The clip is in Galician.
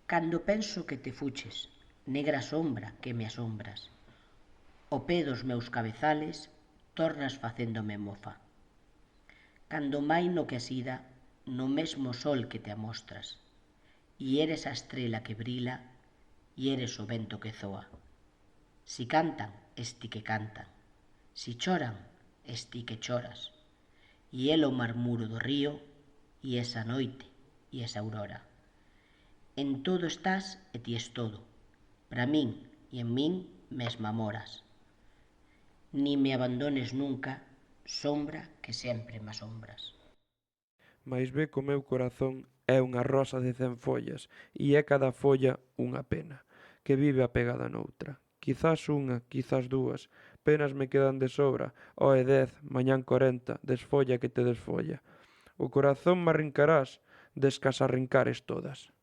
Cando penso que te fuches, negra sombra que me asombras, o pé dos meus cabezales tornas facéndome mofa. Cando maino que asida no mesmo sol que te amostras, e eres a estrela que brila, e eres o vento que zoa. Si cantan, esti que cantan, si choran, esti que choras, e el o marmuro do río, e esa noite, e esa aurora. En todo estás e ti es todo, para min e en min mesma moras. Ni me abandones nunca, sombra que sempre me asombras. Mais ve que o meu corazón é unha rosa de 100 follas, e é cada folla unha pena, que vive apegada noutra. Quizás unha, quizás dúas, penas me quedan de sobra, hoe 10, mañán 40, desfolla que te desfolla. O corazón me arrincarás, des que as arrincares todas.